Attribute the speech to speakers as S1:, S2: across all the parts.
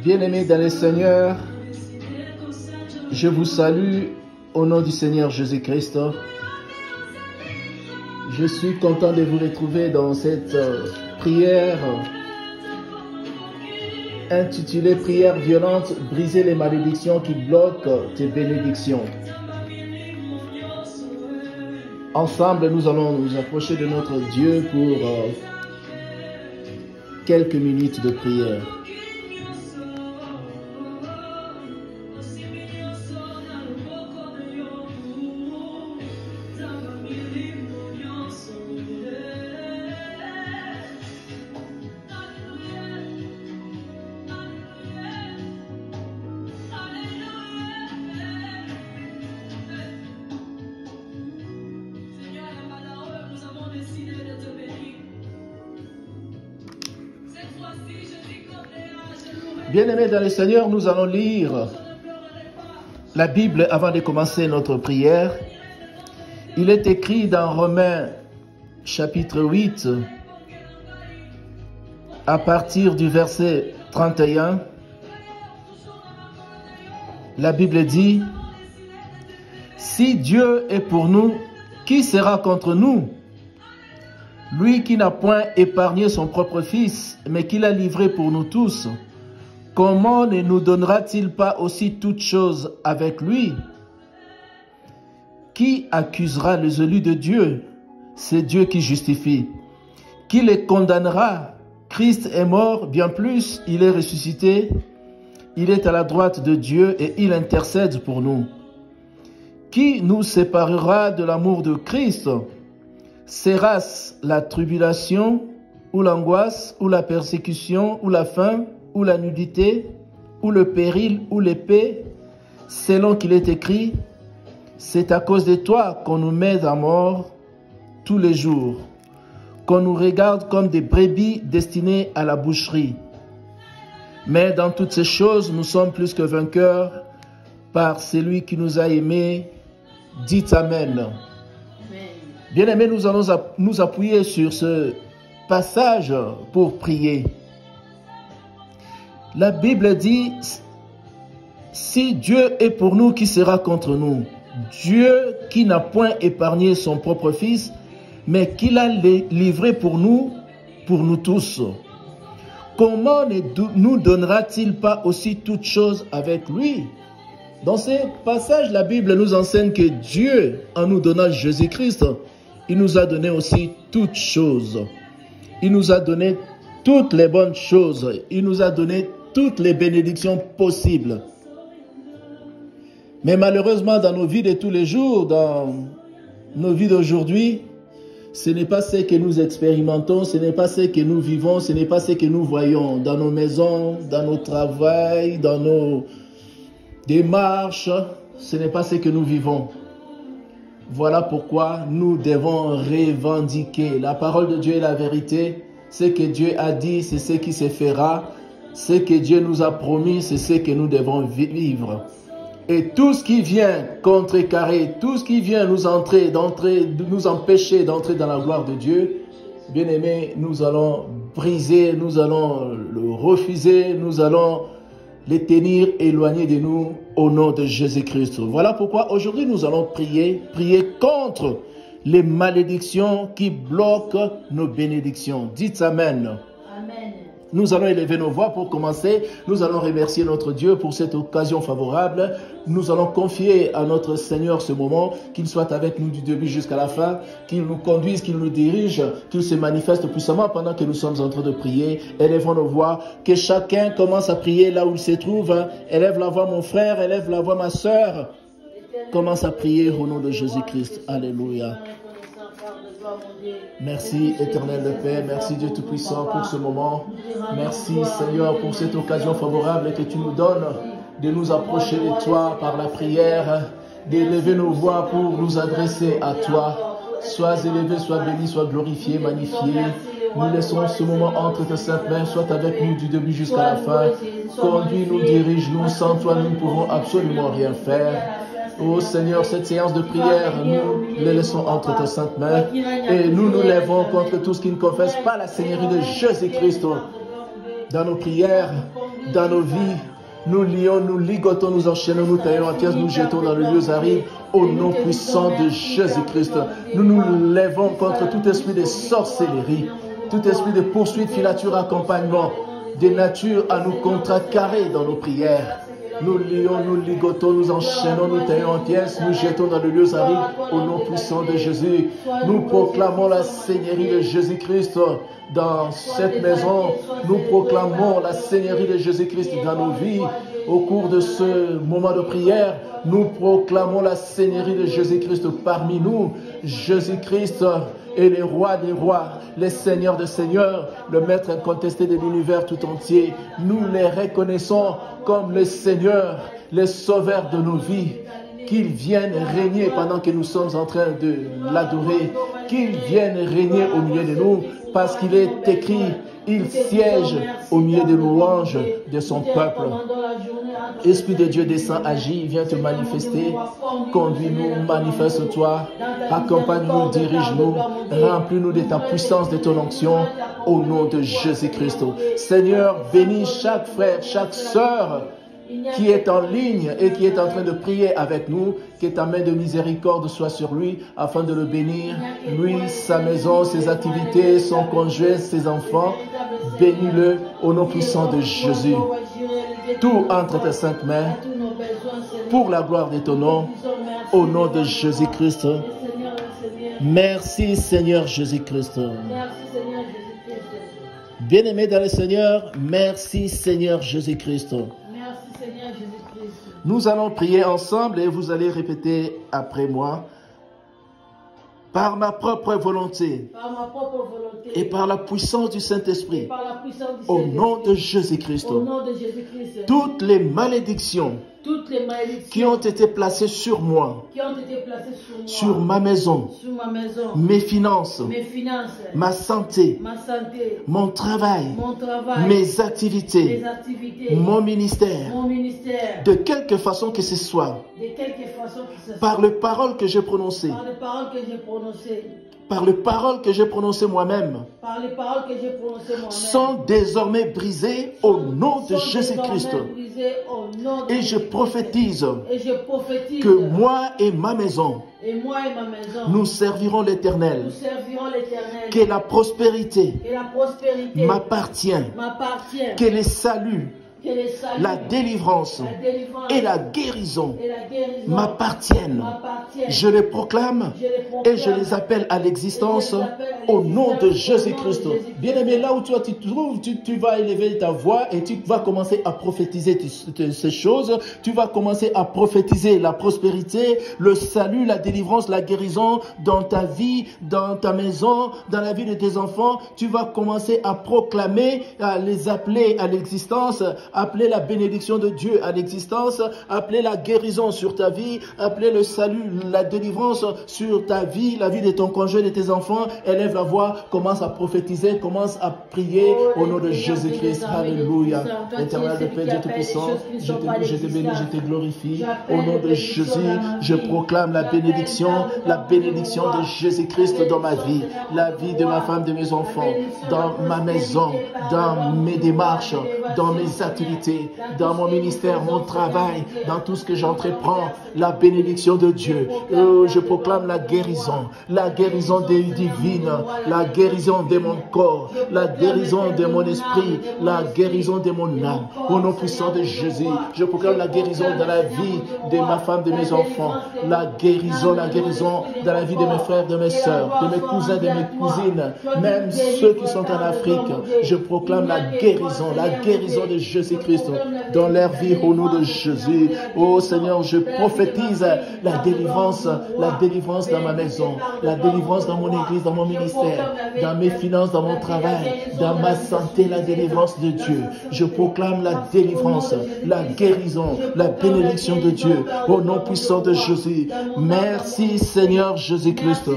S1: Bien-aimés dans le Seigneur, je vous salue au nom du Seigneur Jésus-Christ. Je suis content de vous retrouver dans cette prière intitulée « Prière violente, briser les malédictions qui bloquent tes bénédictions ». Ensemble, nous allons nous approcher de notre Dieu pour quelques minutes de prière. Bien-aimés dans le Seigneur, nous allons lire la Bible avant de commencer notre prière. Il est écrit dans Romains chapitre 8, à partir du verset 31, la Bible dit « Si Dieu est pour nous, qui sera contre nous? Lui qui n'a point épargné son propre Fils, mais qui l'a livré pour nous tous. Comment ne nous donnera-t-il pas aussi toutes choses avec lui? Qui accusera les élus de Dieu? C'est Dieu qui justifie. Qui les condamnera? Christ est mort, bien plus, il est ressuscité. Il est à la droite de Dieu et il intercède pour nous. Qui nous séparera de l'amour de Christ? Sera-ce la tribulation, ou l'angoisse, ou la persécution, ou la faim, ou la nudité, ou le péril, ou l'épée, selon qu'il est écrit, c'est à cause de toi qu'on nous met à mort tous les jours, qu'on nous regarde comme des brebis destinées à la boucherie. Mais dans toutes ces choses, nous sommes plus que vainqueurs par celui qui nous a aimés. Dites Amen. Bien-aimés, nous allons nous appuyer sur ce passage pour prier. La Bible dit, si Dieu est pour nous, qui sera contre nous? Dieu qui n'a point épargné son propre Fils, mais qui l'a livré pour nous tous. Comment nous donnera-t-il pas aussi toutes choses avec lui? Dans ce passage, la Bible nous enseigne que Dieu, en nous donnant Jésus-Christ, il nous a donné aussi toutes choses. Il nous a donné toutes les bonnes choses. Il nous a donné toutes les bénédictions possibles. Mais malheureusement, dans nos vies de tous les jours, dans nos vies d'aujourd'hui, ce n'est pas ce que nous expérimentons, ce n'est pas ce que nous vivons, ce n'est pas ce que nous voyons dans nos maisons, dans nos travails, dans nos démarches. Ce n'est pas ce que nous vivons. Voilà pourquoi nous devons revendiquer. La parole de Dieu est la vérité. Ce que Dieu a dit, c'est ce qui se fera. Ce que Dieu nous a promis, c'est ce que nous devons vivre. Et tout ce qui vient contrecarrer, tout ce qui vient nous empêcher d'entrer dans la gloire de Dieu, bien aimé, nous allons briser, nous allons le refuser, nous allons les tenir éloignés de nous au nom de Jésus-Christ. Voilà pourquoi aujourd'hui nous allons prier contre les malédictions qui bloquent nos bénédictions. Dites Amen. Amen. Nous allons élever nos voix pour commencer. Nous allons remercier notre Dieu pour cette occasion favorable. Nous allons confier à notre Seigneur ce moment, qu'il soit avec nous du début jusqu'à la fin, qu'il nous conduise, qu'il nous dirige, qu'il se manifeste puissamment pendant que nous sommes en train de prier. Élevons nos voix, que chacun commence à prier là où il se trouve. Élève la voix mon frère, élève la voix ma sœur. Commence à prier au nom de Jésus-Christ. Alléluia. Merci éternel le Père, merci Dieu Tout-Puissant pour ce moment. Merci Seigneur pour cette occasion favorable que tu nous donnes de nous approcher de toi par la prière, d'élever nos voix pour nous adresser à toi. Sois élevé, sois béni, sois glorifié, magnifié. Nous laissons ce moment entre tes saintes mains, sois avec nous du début jusqu'à la fin. Conduis-nous, dirige-nous, sans toi nous ne pouvons absolument rien faire. Oh Seigneur, cette séance de prière, nous les laissons entre tes saintes mains et nous nous lèvons contre tout ce qui ne confesse pas la Seigneurie de Jésus-Christ. Dans nos prières, dans nos vies, nous lions, nous ligotons, nous enchaînons, nous taillons en pièces, nous jetons dans le lieu aride au nom puissant de Jésus-Christ. Nous nous lèvons contre tout esprit de sorcellerie, tout esprit de poursuite, filature, accompagnement, des natures à nous contrecarrer dans nos prières. Nous lions, nous ligotons, nous enchaînons, nous taillons en pièces, nous jetons dans le lieu aride au nom puissant de Jésus. Nous proclamons la Seigneurie de Jésus-Christ dans cette maison. Nous proclamons la Seigneurie de Jésus-Christ dans nos vies. Au cours de ce moment de prière, nous proclamons la Seigneurie de Jésus-Christ parmi nous. Jésus-Christ est le roi des rois, le Seigneur des seigneurs, le maître incontesté de l'univers tout entier. Nous les reconnaissons comme le Seigneur, le sauveur de nos vies. Qu'il vienne régner pendant que nous sommes en train de l'adorer. Qu'il vienne régner au milieu de nous, parce qu'il est écrit, il siège au milieu des louanges de son peuple. Esprit de Dieu descend, agit, viens te manifester. Conduis-nous, manifeste-toi. Accompagne-nous, dirige-nous. Remplis-nous de ta puissance, de ton onction, au nom de Jésus-Christ. Seigneur, bénis chaque frère, chaque sœur qui est en ligne et qui est en train de prier avec nous, que ta main de miséricorde soit sur lui afin de le bénir, lui, sa maison, ses activités, son conjoint, ses enfants. Bénis-le au nom puissant de Jésus. Tout entre tes saintes mains pour la gloire de ton nom, au nom de Jésus-Christ. Merci Seigneur Jésus-Christ. Bien-aimés dans le Seigneur, merci Seigneur Jésus-Christ. Nous allons prier ensemble et vous allez répéter après moi. Par ma propre volonté et par la puissance du Saint-Esprit, au nom de Jésus-Christ, toutes les malédictions qui ont été placées sur moi, sur ma maison, mes finances, ma santé, mon travail, mes activités, mon ministère, de quelque façon que ce soit, par les paroles que j'ai prononcées, par les paroles que j'ai prononcées moi-même, sont désormais brisées au nom de Jésus-Christ. Et je prophétise que moi et ma maison, nous servirons l'Éternel. Que la prospérité m'appartient. Que les saluts, la délivrance et la guérison m'appartiennent. Je les proclame et je les appelle à l'existence au nom de Jésus-Christ. Bien-aimé, là où toi tu te trouves, tu vas élever ta voix et tu vas commencer à prophétiser ces choses. Tu vas commencer à prophétiser la prospérité, le salut, la délivrance, la guérison dans ta vie, dans ta maison, dans la vie de tes enfants. Tu vas commencer à proclamer, à les appeler à l'existence, appeler la bénédiction de Dieu à l'existence, appeler la guérison sur ta vie, appeler le salut, la délivrance sur ta vie, la vie de ton conjoint, de tes enfants. Élève la voix, commence à prophétiser, commence à prier au nom de Jésus-Christ. Alléluia. Éternel de Père, Dieu Tout-Puissant, je te bénis, je te glorifie. Au nom de Jésus, je proclame la bénédiction de Jésus-Christ dans ma vie, la vie de ma femme, de mes enfants, dans ma maison, dans mes démarches, dans mes activités, dans mon ministère, mon travail, dans tout ce que j'entreprends, la bénédiction de Dieu. Je proclame la guérison divine, la guérison de mon corps, la guérison de mon esprit, la guérison de mon âme. Au nom puissant de Jésus, je proclame la guérison dans la vie de ma femme, de mes enfants, la guérison dans la vie de mes frères, de mes sœurs, de mes cousins, de mes cousines, même ceux qui sont en Afrique. Je proclame la guérison de Jésus-Christ dans leur vie au nom de Jésus. Oh Seigneur, je prophétise la délivrance dans ma maison, la délivrance dans mon église, dans mon ministère, dans mes finances, dans mon travail, dans ma santé, la délivrance de Dieu. Je proclame la délivrance, la guérison, la bénédiction de Dieu au nom puissant de Jésus. Merci Seigneur Jésus-Christ.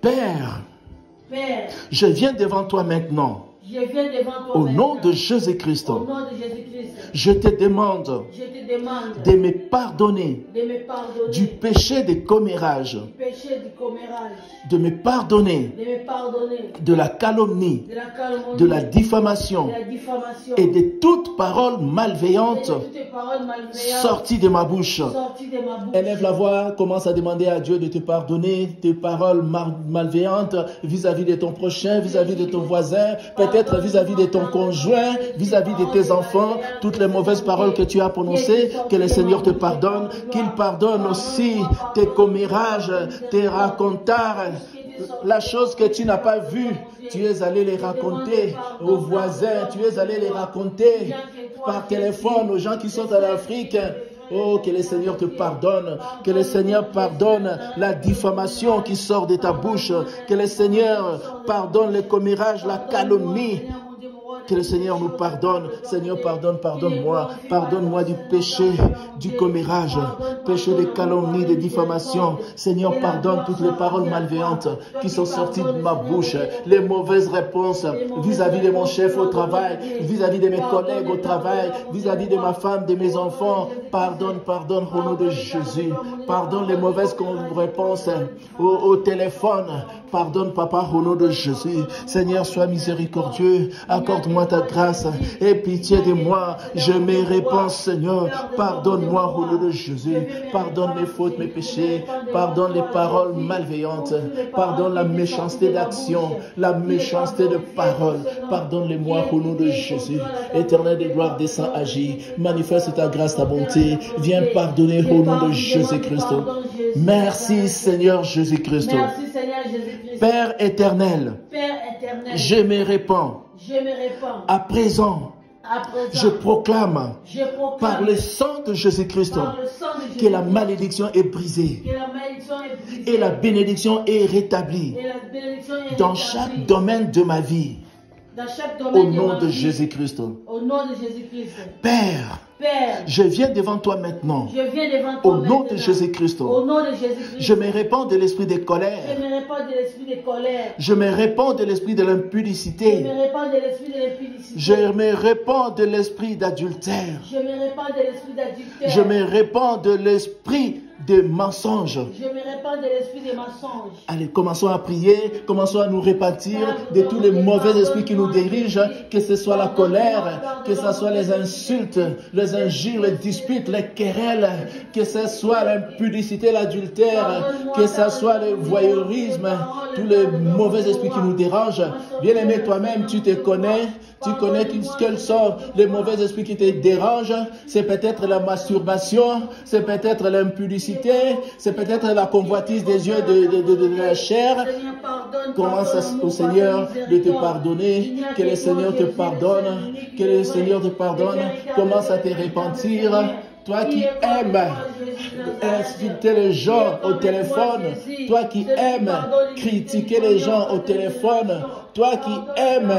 S1: Père, je viens devant toi maintenant.
S2: Je viens devant toi
S1: Au nom
S2: maintenant.
S1: de Jésus-Christ,
S2: Au nom de Jésus-Christ,
S1: je te demande
S2: je te demande
S1: de me pardonner
S2: de me pardonner
S1: du péché de commérage,
S2: du péché du commérage,
S1: de me pardonner
S2: de me pardonner
S1: de la calomnie,
S2: de la calomnie,
S1: de la diffamation
S2: de la diffamation
S1: et de toute parole
S2: et
S1: malveillante
S2: de toutes les paroles malveillantes
S1: sorties de ma bouche.
S2: sorties de ma bouche.
S1: Élève la voix, commence à demander à Dieu de te pardonner tes paroles malveillantes vis-à-vis de ton prochain, vis-à-vis de ton voisin, peut-être vis-à-vis de ton conjoint, vis-à-vis de tes enfants, toutes les mauvaises paroles que tu as prononcées, que le Seigneur te pardonne, qu'il pardonne aussi tes commérages, tes racontards, la chose que tu n'as pas vue, tu es allé les raconter aux voisins, tu es allé les raconter par téléphone aux gens qui sont en Afrique. Oh, que le Seigneur te pardonne, que le Seigneur pardonne la diffamation qui sort de ta bouche, que le Seigneur pardonne le commérage, la calomnie. Que le Seigneur nous pardonne. Seigneur, pardonne-moi. Pardonne-moi du péché, du commérage, péché de calomnie, de diffamation. Seigneur, pardonne toutes les paroles malveillantes qui sont sorties de ma bouche, les mauvaises réponses vis-à-vis de mon chef au travail, vis-à-vis de mes collègues au travail, vis-à-vis de ma femme, de mes enfants. Pardonne au nom de Jésus. Pardonne les mauvaises réponses au téléphone. Pardonne, Papa, au nom de Jésus. Seigneur, sois miséricordieux. Accorde-moi ta grâce et pitié de moi. Je me répands, Seigneur. Pardonne-moi au nom de Jésus. Pardonne mes fautes, mes péchés. Pardonne les paroles malveillantes. Pardonne la méchanceté d'action, la méchanceté de parole. Pardonne-les-moi au nom de Jésus. Éternel de gloire, descends, agis. Manifeste ta grâce, ta bonté. Viens pardonner au nom de Jésus-Christ. Merci, Seigneur Jésus-Christ.
S2: Merci, Seigneur Jésus-Christ.
S1: Père éternel, je me répands. À présent, je proclame par le sang de Jésus-Christ que la malédiction est brisée et la bénédiction est rétablie dans chaque domaine de ma vie. Au nom de Jésus-Christ. Père, je viens devant toi maintenant. Au nom de Jésus-Christ. Je me répands de l'esprit de colère. Je me répands de l'esprit de l'impudicité. Je me répands de l'esprit d'adultère. Je me répands de l'esprit de mensonge.
S2: Je me répands de l'esprit des mensonges.
S1: Allez, commençons à prier, commençons à nous répartir de tous les mauvais esprits qui nous dirigent, que ce soit la colère, que ce soit les insultes, les injures, les disputes, les querelles, que ce soit l'impudicité, l'adultère, que ce soit le voyeurisme, tous les mauvais esprits qui nous dérangent. Bien-aimé, toi-même, tu te connais. Tu connais quels sont les mauvais esprits qui te dérangent. C'est peut-être la masturbation, c'est peut-être l'impudicité, c'est peut-être la convoitise des yeux de la chair. Commence au Seigneur de te pardonner, que le Seigneur te pardonne, que le Seigneur te pardonne. Commence à te repentir. Toi qui aimes insulter les gens au téléphone, toi qui aimes critiquer les gens au téléphone, toi qui aimes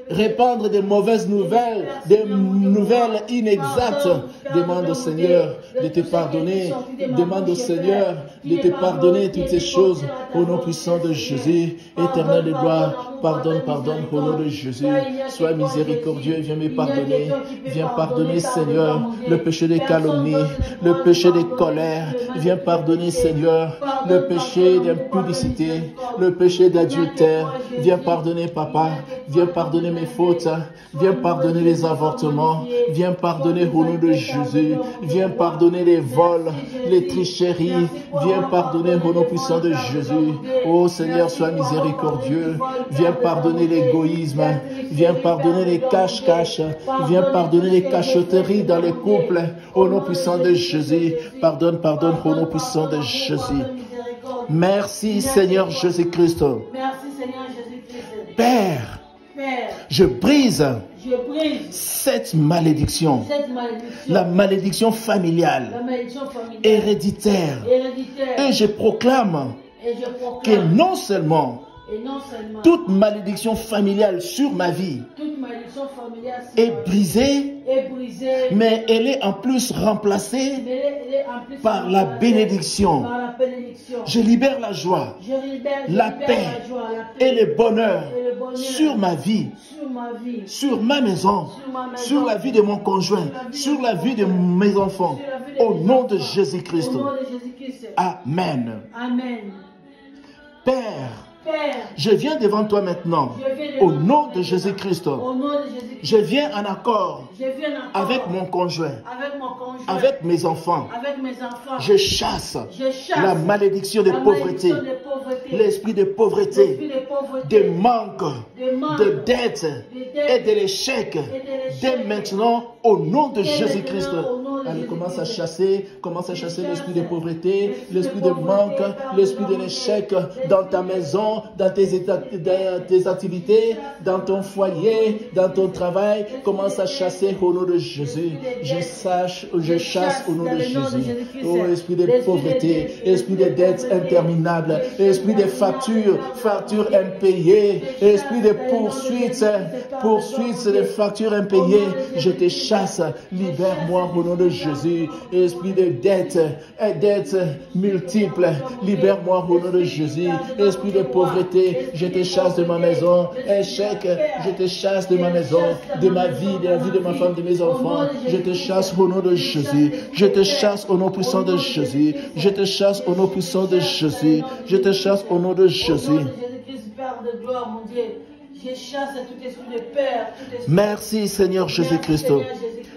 S1: répandre des mauvaises nouvelles, des nouvelles inexactes. Demande au Seigneur de te pardonner. Demande au Seigneur de te pardonner toutes ces choses. Au nom puissant de Jésus, éternel de gloire, pardonne au nom de Jésus. Sois miséricordieux, viens me pardonner. Viens pardonner, Seigneur, le péché de calomnie, le péché de colère. Viens pardonner, Seigneur, le péché d'impudicité, le péché d'adultère. Viens pardonner, Papa. Viens pardonner mes fautes. Viens pardonner les avortements. Viens pardonner au nom de Jésus. Viens pardonner les vols, les tricheries. Viens pardonner au nom puissant de Jésus. Oh Seigneur, sois miséricordieux. Viens pardonner l'égoïsme. Viens pardonner les cache-cache. Viens pardonner les cachotteries dans les couples. Au nom puissant de Jésus. Pardonne au nom puissant de Jésus. Merci Seigneur Jésus-Christ. Père, je brise cette malédiction, la malédiction familiale, héréditaire. Et je proclame que non seulement
S2: Et non seulement
S1: toute malédiction familiale sur ma vie
S2: toute malédiction familiale
S1: est brisée,
S2: est brisée,
S1: mais elle est en plus remplacée
S2: mais elle est en plus
S1: par la bénédiction.
S2: par la bénédiction.
S1: Je libère la joie,
S2: Je libère
S1: la paix
S2: la joie, la paix
S1: et le bonheur
S2: et le bonheur
S1: sur ma vie,
S2: sur ma vie,
S1: sur ma maison, sur la vie de mon conjoint, sur la vie de mes enfants, au nom de Jésus-Christ.
S2: au nom de Jésus-Christ.
S1: Amen.
S2: Amen.
S1: Père,
S2: Père,
S1: je viens devant toi maintenant, au nom de Jésus-Christ.
S2: au nom de Jésus-Christ,
S1: Je viens en accord
S2: je viens encore
S1: avec mon conjoint,
S2: avec mon conjoint,
S1: avec mes enfants.
S2: avec mes enfants.
S1: Je chasse
S2: Je chasse
S1: la malédiction de
S2: la
S1: pauvreté,
S2: malédiction de pauvreté,
S1: l'esprit de
S2: l'esprit
S1: pauvreté,
S2: de pauvreté,
S1: de manque,
S2: de manque,
S1: de dette et de l'échec. Dès maintenant, au nom de Jésus-Christ. Allez, commence à chasser l'esprit de pauvreté, l'esprit de manque, l'esprit de l'échec dans ta maison, dans tes activités, dans ton foyer, dans ton travail. Commence à chasser au nom de Jésus. Je chasse au nom de Jésus. Oh, esprit de pauvreté, esprit de dettes interminables, esprit de factures impayées, esprit de poursuites de factures impayées. Je te chasse, libère-moi au nom de Jésus. Esprit de dettes multiples, libère-moi au nom de Jésus. Esprit de pauvreté, je te chasse de ma maison. Échec, je te chasse de ma maison, de ma vie, de la vie de ma femme, de mes enfants. Je te chasse au nom de Jésus. Je te chasse au nom puissant de Jésus. Je te chasse au nom puissant de Jésus. Je te chasse au nom de Jésus.
S2: Jésus-Christ, Père de gloire, mon Dieu. Je chasse tout esprit de peur, tout esprit.
S1: Merci Seigneur Jésus-Christ.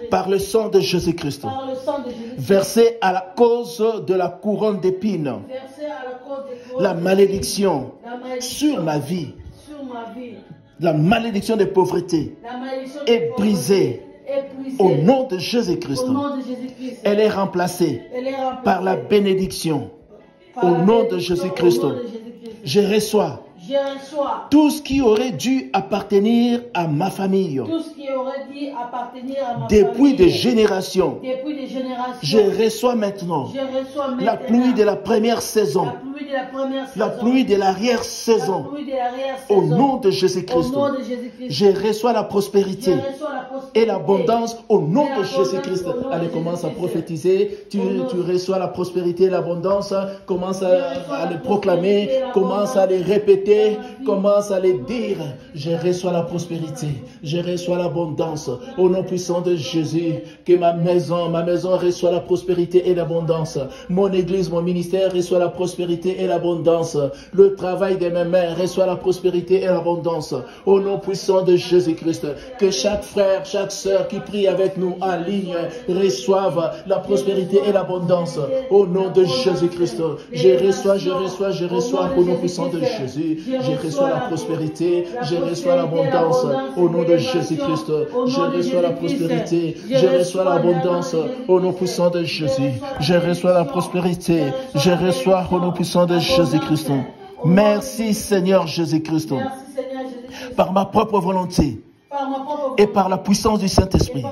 S1: Par le sang de Jésus-Christ,
S2: Par le sang de Jésus-Christ,
S1: versé à la cause de la couronne d'épines,
S2: versé à la cause des
S1: la malédiction
S2: la malédiction
S1: sur ma vie,
S2: sur ma vie,
S1: la malédiction de pauvreté
S2: la malédiction
S1: est
S2: de pauvreté
S1: brisée
S2: est brisée.
S1: au nom de Jésus-Christ.
S2: Au nom de Jésus-Christ,
S1: Elle est remplacée
S2: elle est remplacée
S1: par la bénédiction
S2: par
S1: au
S2: la
S1: nom de
S2: bénédiction,
S1: Jésus-Christ.
S2: au nom de Jésus-Christ.
S1: Je reçois
S2: Je reçois
S1: tout ce qui aurait dû appartenir à ma famille
S2: tout ce qui aurait dû appartenir à ma
S1: depuis
S2: famille.
S1: des générations.
S2: Depuis des générations.
S1: Je reçois maintenant
S2: Je reçois maintenant
S1: la pluie de la première saison,
S2: la pluie de la première saison,
S1: la pluie de
S2: la
S1: l'arrière-saison.
S2: pluie de l'arrière-saison.
S1: Au nom de
S2: Au
S1: Jésus-Christ,
S2: nom de Jésus-Christ,
S1: je reçois la prospérité
S2: je reçois la prospérité
S1: et l'abondance au nom
S2: et
S1: de
S2: l'abondance
S1: Jésus-Christ.
S2: au nom de
S1: Allez, commence à
S2: Jésus-Christ.
S1: prophétiser. Tu reçois la prospérité et l'abondance. Commence à les proclamer. Commence à les répéter. Commence à les dire. Je reçois la prospérité. Je reçois l'abondance. Au nom puissant de Jésus. Que ma maison reçoit la prospérité et l'abondance. Mon église, mon ministère reçoit la prospérité et l'abondance. Le travail de mes mains reçoit la prospérité et l'abondance. Au nom puissant de Jésus-Christ. Que chaque frère, chaque sœur qui prie avec nous en ligne reçoive la prospérité et l'abondance. Au nom de Jésus-Christ. Je reçois au nom puissant de Jésus. Je reçois la prospérité, je reçois l'abondance. Au nom de Jésus-Christ. Je reçois la prospérité, je reçois l'abondance. Au nom puissant de Jésus. Je reçois la prospérité, je reçois au nom puissant de Jésus-Christ. Merci Seigneur Jésus-Christ.
S2: Merci Seigneur Jésus-Christ.
S1: Par ma propre volonté
S2: Par ma propre
S1: et par la puissance du Saint-Esprit.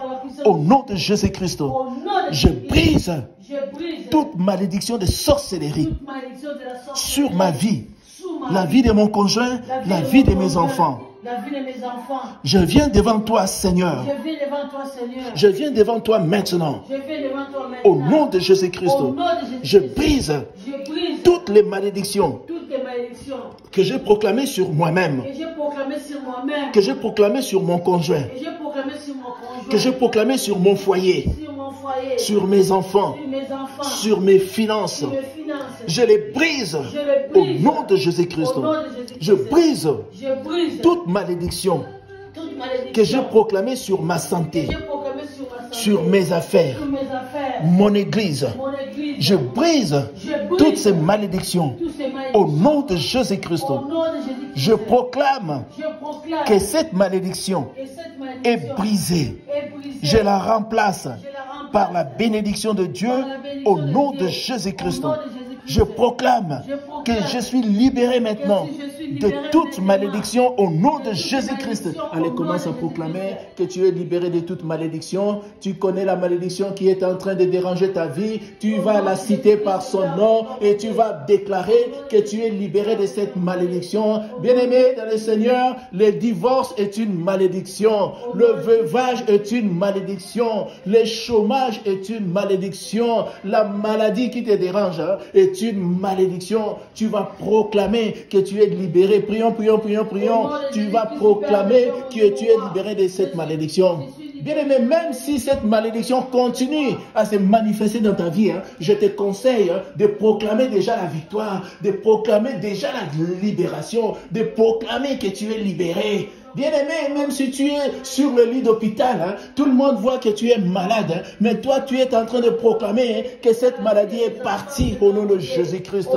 S1: Au nom de Jésus-Christ,
S2: Au nom de
S1: je
S2: Jésus-Christ,
S1: brise
S2: je brise
S1: toute malédiction de sorcellerie
S2: toute malédiction de la sorcellerie
S1: sur ma vie,
S2: sur ma
S1: la vie de mon conjoint, la vie de mes enfants.
S2: La vie de mes enfants.
S1: Je viens devant toi, Seigneur.
S2: Je viens devant toi, Seigneur.
S1: Je viens devant toi maintenant.
S2: Je viens devant toi maintenant.
S1: Au nom de Jésus-Christ,
S2: Au nom de Jésus-Christ,
S1: je brise
S2: je brise
S1: toutes les malédictions
S2: toutes les malédictions
S1: que j'ai proclamées sur moi-même,
S2: que j'ai proclamées sur moi-même,
S1: que j'ai proclamées sur mon conjoint,
S2: que j'ai proclamées sur mon conjoint,
S1: que j'ai proclamées sur mon foyer,
S2: sur mon foyer,
S1: sur mes enfants,
S2: sur mes enfants,
S1: sur mes finances.
S2: sur mes finances.
S1: Je les brise
S2: Je les
S1: au
S2: brise
S1: nom de Jésus-Christ.
S2: au nom de Jésus-Christ.
S1: Je brise
S2: Je brise
S1: toute malédiction
S2: toute malédiction
S1: que j'ai proclamée sur ma
S2: que
S1: santé,
S2: j'ai proclamée sur ma santé,
S1: sur mes affaires,
S2: sur mes affaires,
S1: mon église.
S2: mon église.
S1: Je brise
S2: Je brise
S1: toutes ces malédictions
S2: toutes ces malédictions.
S1: au nom de Jésus-Christ.
S2: Au nom de Jésus-Christ.
S1: Je proclame
S2: Je proclame
S1: que cette malédiction
S2: que cette
S1: est
S2: malédiction
S1: brisée.
S2: est brisée.
S1: Je la remplace
S2: Je la remplace
S1: par la bénédiction de Dieu
S2: par la bénédiction
S1: au nom
S2: Dieu.
S1: de Jésus-Christ.
S2: Au nom de Jésus-Christ.
S1: Je proclame
S2: Je proclame
S1: que je suis libéré maintenant
S2: que je suis
S1: de toute malédiction au nom de Jésus-Christ. Allez, commence à proclamer que tu es libéré de toute malédiction. Tu connais la malédiction qui est en train de déranger ta vie. Tu vas la citer par son nom et tu vas déclarer que tu es libéré de cette malédiction. Bien-aimé dans le Seigneur, le divorce est une malédiction. Le veuvage est une malédiction. Le chômage est une malédiction. La maladie qui te dérange est une malédiction. Tu vas proclamer que tu es libéré. Prions, prions, prions, prions. Tu vas proclamer que tu es libéré de cette malédiction. Bien-aimé, même si cette malédiction continue à se manifester dans ta vie, je te conseille de proclamer déjà la victoire, de proclamer déjà la libération, de proclamer que tu es libéré. Bien-aimé, même si tu es sur le lit d'hôpital, tout le monde voit que tu es malade, mais toi, tu es en train de proclamer que cette maladie est partie au nom de Jésus-Christ.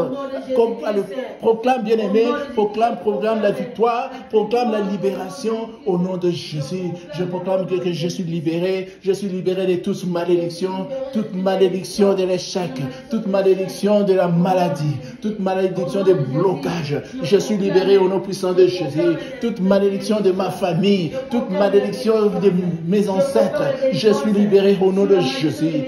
S1: Proclame, bien-aimé, proclame la victoire, proclame la libération au nom de Jésus. Je proclame que je suis libéré de toute malédiction de l'échec, toute malédiction de la maladie, toute malédiction de blocage. Je suis libéré au nom puissant de Jésus, toute malédiction de ma famille, toute malédiction de mes ancêtres, je suis libéré au nom de Jésus.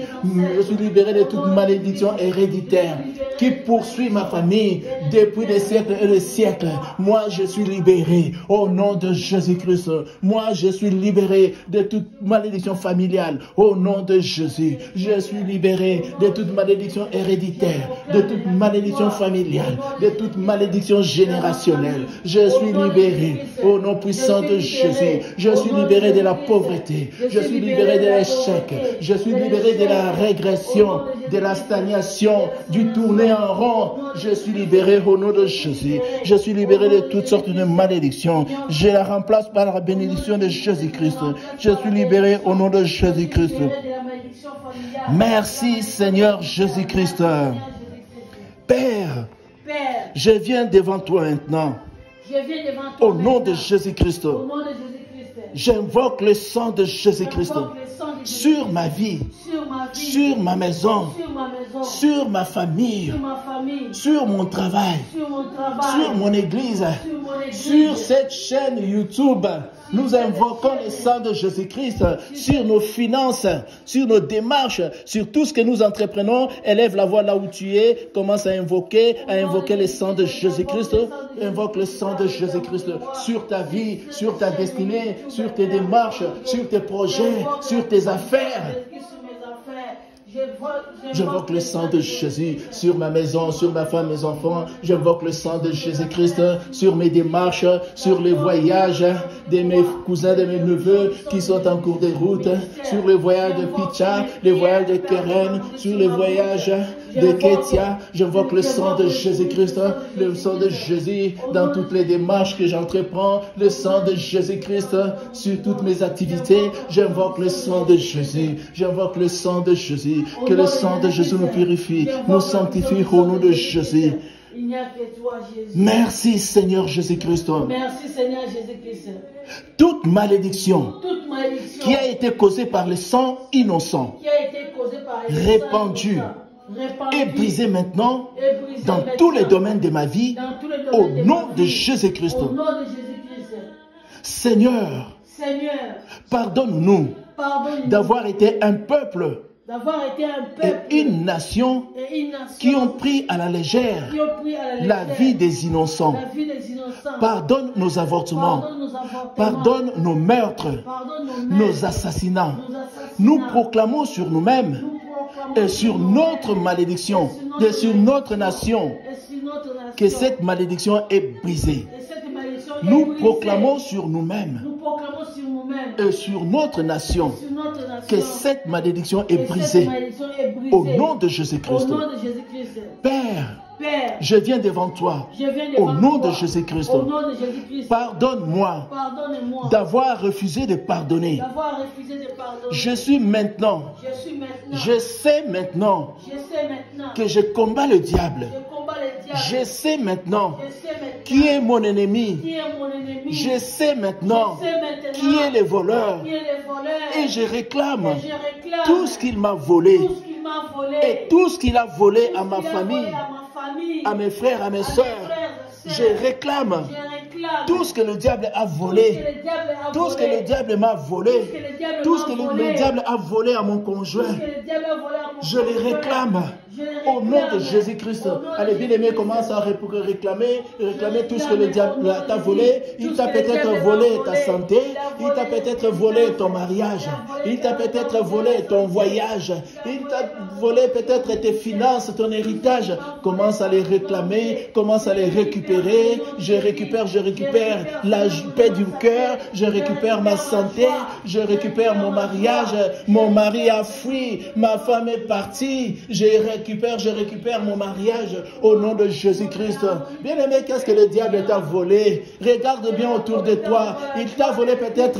S1: Je suis libéré de toute malédiction héréditaire qui poursuit ma famille depuis des siècles et des siècles. Moi, je suis libéré au nom de Jésus-Christ. Moi, je suis libéré de toute malédiction familiale au nom de Jésus. Je suis libéré de toute malédiction héréditaire, de toute malédiction familiale, de toute malédiction générationnelle. Je suis libéré au nom puissant de Jésus. Je suis libéré de la pauvreté. Je suis libéré de l'échec. Je suis libéré de la régression, de la stagnation, du tourner en rond. Je suis libéré au nom de Jésus. Je suis libéré de toutes sortes de malédictions. Je la remplace par la bénédiction de Jésus-Christ. Je suis libéré au nom de Jésus-Christ. Merci Seigneur Jésus-Christ. Père, je viens devant toi maintenant. Au nom de Jésus-Christ, j'invoque le sang de Jésus-Christ sur ma vie, sur ma maison, sur ma famille, sur mon travail, sur mon église, sur cette chaîne YouTube. Nous invoquons le sang de Jésus-Christ sur nos finances, sur nos démarches, sur tout ce que nous entreprenons. Élève la voix là où tu es. Commence à invoquer le sang de Jésus-Christ. Invoque le sang de Jésus-Christ sur ta vie, sur ta destinée, sur tes démarches, sur tes projets, sur tes affaires. J'invoque le sang de Jésus sur ma maison, sur ma femme, mes enfants. J'invoque le sang de Jésus-Christ sur mes démarches, sur les voyages de mes cousins, de mes neveux qui sont en cours de route, sur le voyage de Picha, le voyage de Keren, sur le voyage de Ketia. J'invoque le sang de Jésus-Christ, le sang de Jésus dans toutes les démarches que j'entreprends, le sang de Jésus-Christ sur toutes mes activités. J'invoque le sang de Jésus, j'invoque le sang de Jésus. Que le sang de Jésus nous purifie, nous sanctifie au nom de Jésus.
S2: Il n'y a que toi, Jésus.
S1: Merci Seigneur Jésus-Christ.
S2: Merci Seigneur Jésus-Christ.
S1: Toute malédiction qui a été causée par le sang innocent, répandu et brisé maintenant dans tous les domaines de ma vie, au nom de Jésus-Christ. Seigneur, pardonne-nous d'avoir été un peuple et une nation qui ont pris à la légère la vie des innocents. Pardonne nos avortements, pardonne nos meurtres, nos assassinats. Nous proclamons sur nous-mêmes et sur notre malédiction et sur notre nation que cette malédiction est brisée. Nous proclamons sur nous-mêmes et sur notre nation que cette malédiction est brisée au nom de Jésus-Christ. Père, je viens devant toi au nom de Jésus-Christ. Pardonne-moi d'avoir refusé de pardonner. Je sais maintenant que je combats le diable. Je sais maintenant qui est mon ennemi. Je sais maintenant qui est le voleur. Et je réclame tout ce qu'il m'a volé. Et tout ce qu'il a volé à ma famille, à mes frères, à mes sœurs. Je réclame tout ce que le diable a volé, tout ce que le diable m'a volé, tout ce que le diable a volé à mon conjoint. Je les réclame. Au nom de Jésus-Christ. Allez, bien-aimé, commence à réclamer tout ce que le diable t'a volé. Il t'a peut-être volé ta santé. Il t'a peut-être volé ton mariage. Il t'a peut-être volé ton voyage. Il t'a volé peut-être tes finances, ton héritage. Commence à les réclamer. Commence à les récupérer. Je récupère la paix du cœur. Je récupère ma santé. Je récupère mon mariage. Mon mari a fui. Ma femme est partie. Je récupère mon mariage au nom de Jésus-Christ. Bien-aimé, qu'est-ce que le diable t'a volé? Regarde bien autour de toi. Il t'a volé peut-être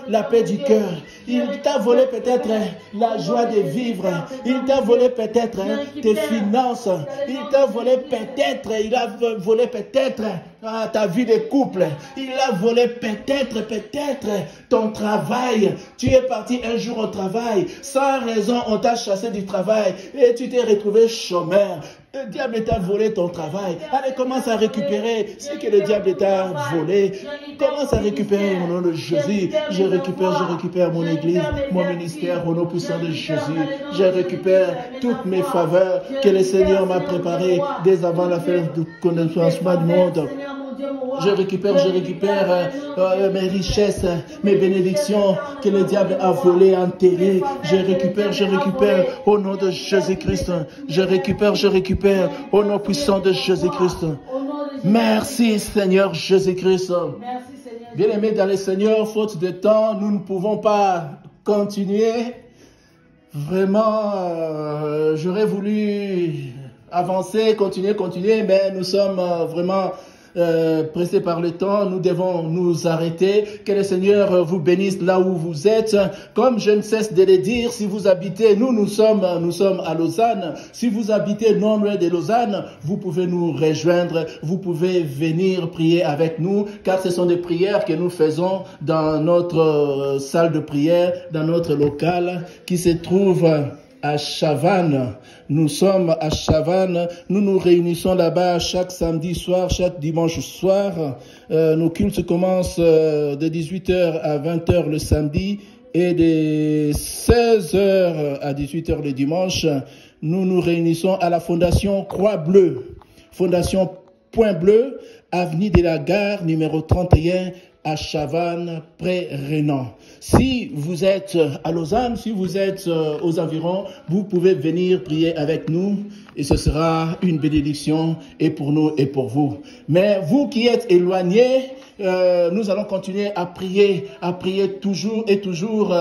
S1: la paix du cœur. Il t'a volé peut-être la joie de vivre. Il t'a volé peut-être tes finances. Il t'a volé peut-être, ta vie de couple. Il a volé peut-être ton travail. Tu es parti un jour au travail. Sans raison, on t'a chassé du travail. Et tu t'es retrouvé chômeur. Le diable t'a volé ton travail. Allez, commence à récupérer ce que le diable t'a volé. Commence à récupérer au nom de Jésus. Je récupère mon église, mon ministère au nom puissant de Jésus. Je récupère toutes mes faveurs que le Seigneur m'a préparées dès avant la fin du commencement du monde. Je récupère mes richesses, mes bénédictions que le diable a volées, enterrées. Je récupère au nom de Jésus-Christ. Je récupère au nom puissant de Jésus-Christ. Merci Seigneur Jésus-Christ. Bien-aimés dans le Seigneur, faute de temps, nous ne pouvons pas continuer. Vraiment, j'aurais voulu avancer, continuer, mais nous sommes vraiment pressés par le temps, nous devons nous arrêter. Que le Seigneur vous bénisse là où vous êtes. Comme je ne cesse de le dire, si vous habitez, nous sommes à Lausanne. Si vous habitez non loin de Lausanne, vous pouvez nous rejoindre, vous pouvez venir prier avec nous, car ce sont des prières que nous faisons dans notre salle de prière, dans notre local qui se trouve à Chavannes. Nous sommes à Chavannes. Nous nous réunissons là-bas chaque samedi soir, chaque dimanche soir. Nos cultes commencent de 18h à 20h le samedi et de 16h à 18h le dimanche. Nous nous réunissons à la Fondation Croix Bleue. Fondation Point Bleu, avenue de la Gare, numéro 31, à Chavannes, près Renan. Si vous êtes à Lausanne, si vous êtes aux environs, vous pouvez venir prier avec nous et ce sera une bénédiction et pour nous et pour vous. Mais vous qui êtes éloignés, nous allons continuer à prier toujours et toujours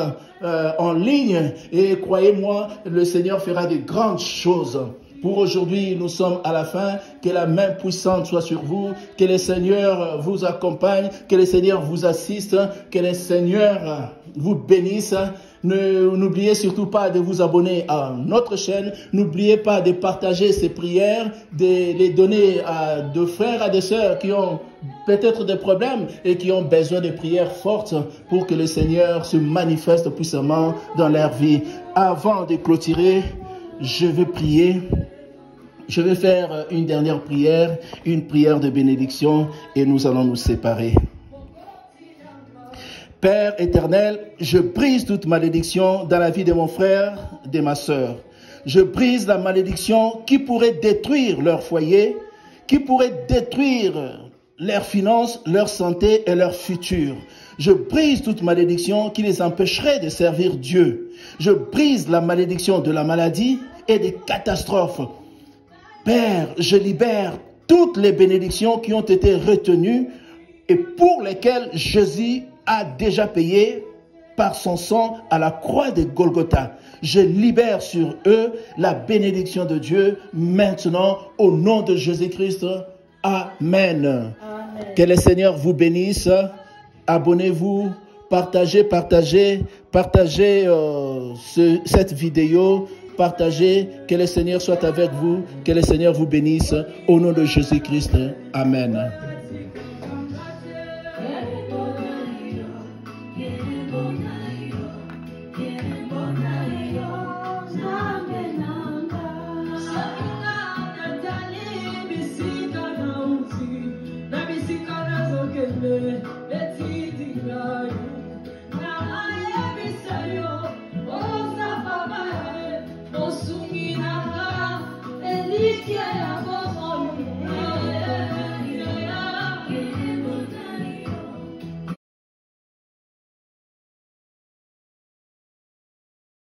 S1: en ligne et croyez-moi, le Seigneur fera de grandes choses. Pour aujourd'hui, nous sommes à la fin. Que la main puissante soit sur vous. Que le Seigneur vous accompagne. Que le Seigneur vous assiste. Que le Seigneur vous bénisse. N'oubliez surtout pas de vous abonner à notre chaîne. N'oubliez pas de partager ces prières, de les donner à des frères, à des sœurs qui ont peut-être des problèmes et qui ont besoin de prières fortes pour que le Seigneur se manifeste puissamment dans leur vie. Avant de clôturer, je vais prier. Je vais faire une dernière prière, une prière de bénédiction et nous allons nous séparer. Père éternel, je brise toute malédiction dans la vie de mon frère, de ma sœur. Je brise la malédiction qui pourrait détruire leur foyer, qui pourrait détruire leurs finances, leur santé et leur futur. Je brise toute malédiction qui les empêcherait de servir Dieu. Je brise la malédiction de la maladie et des catastrophes. Père, je libère toutes les bénédictions qui ont été retenues et pour lesquelles Jésus a déjà payé par son sang à la croix de Golgotha. Je libère sur eux la bénédiction de Dieu maintenant au nom de Jésus-Christ. Amen. Amen. Que le Seigneur vous bénisse. Abonnez-vous, partagez cette vidéo. Partagez, que le Seigneur soit avec vous, que le Seigneur vous bénisse, au nom de Jésus-Christ. Amen.